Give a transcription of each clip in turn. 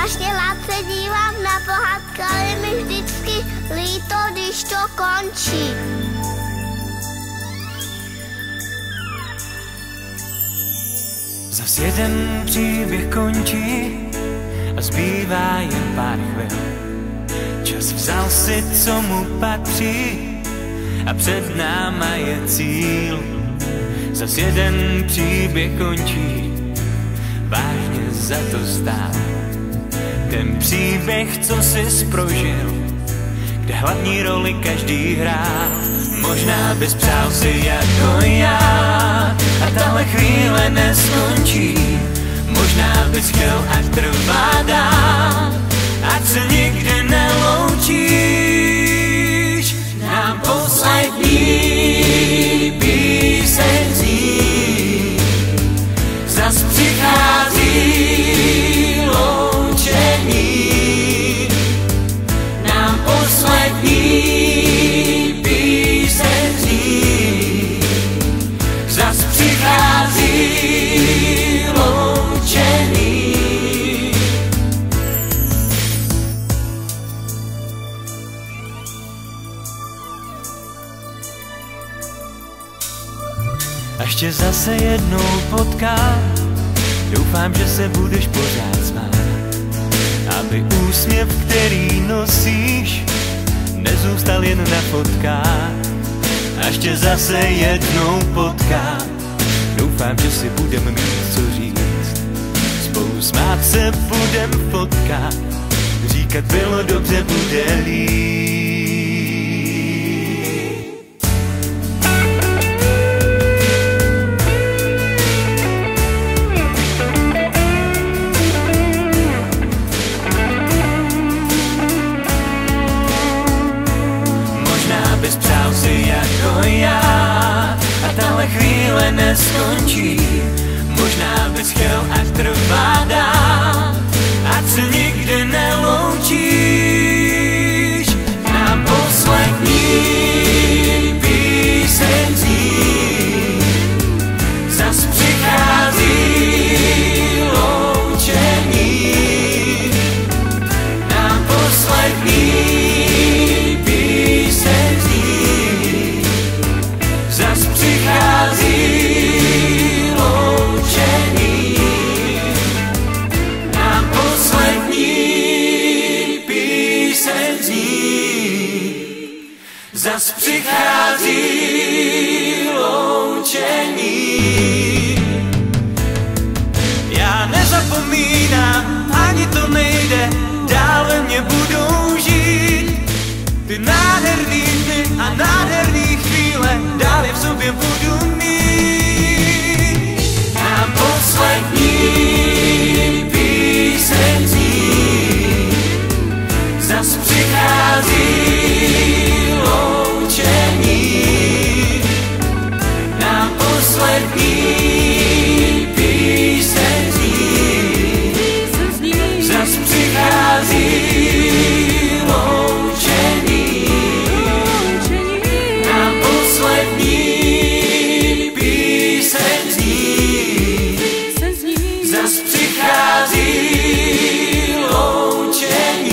Strašně rád se dívám na pohádky, ale mi vždycky líto, když to končí. Zas jeden příběh končí a zbývá jen pár chvil. Čas vzal si, co mu patří a před náma je cíl. Zas jeden příběh končí, vážně za to stál. Ten příběh, co jsi prožil, kde hlavní roli každý hrál. Možná bys přál si jako já a tahle chvíle neskončí. Možná bys chtěl, ať trvá dál, ať se nikdy neloučíš. Nám poslední píseň zní, zas přichází loučení. Nám poslední píseň zní, zas přichází loučení. Až tě zase jednou potkám, doufám, že se budeš pořád smát, aby úsměv, který nosíš, nezůstal jen na fotkách. Až tě zase jednou potkám, doufám, že si budem mít co říct. Spolu smát se budem fotkat, říkat bylo dobře, bude líp. Přál si jako já a tahle chvíle neskončí. Možná bys chtěl, ať trvá dál, ať se nikdy neloučíš. Nám poslední píseň zní, zas přichází loučení. Nám poslední zas přichází loučení. Nám poslední píseň zní, zas přichází loučení. Já nezapomínám, ani to nejde, dál ve mně budou žít ty nádherný dny a nádherný chvíle, dál je v sobě budu mít. Nám poslední píseň zní, zas přichází loučení. Nám poslední píseň zní, zas přichází loučení. Nám poslední píseň zní, zas přichází loučení.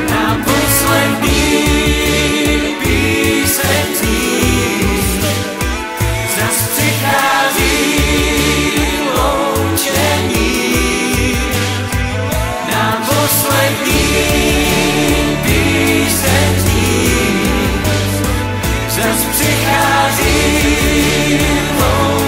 Nám poslední píseň zní, zas přichází loučení. Nám poslední píseň zní, zas přichází loučení.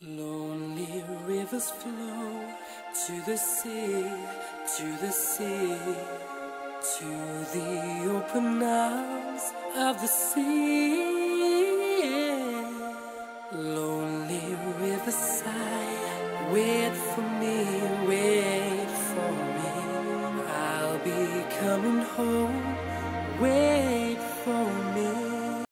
Lonely rivers flow to the sea, to the sea, to the open arms of the sea.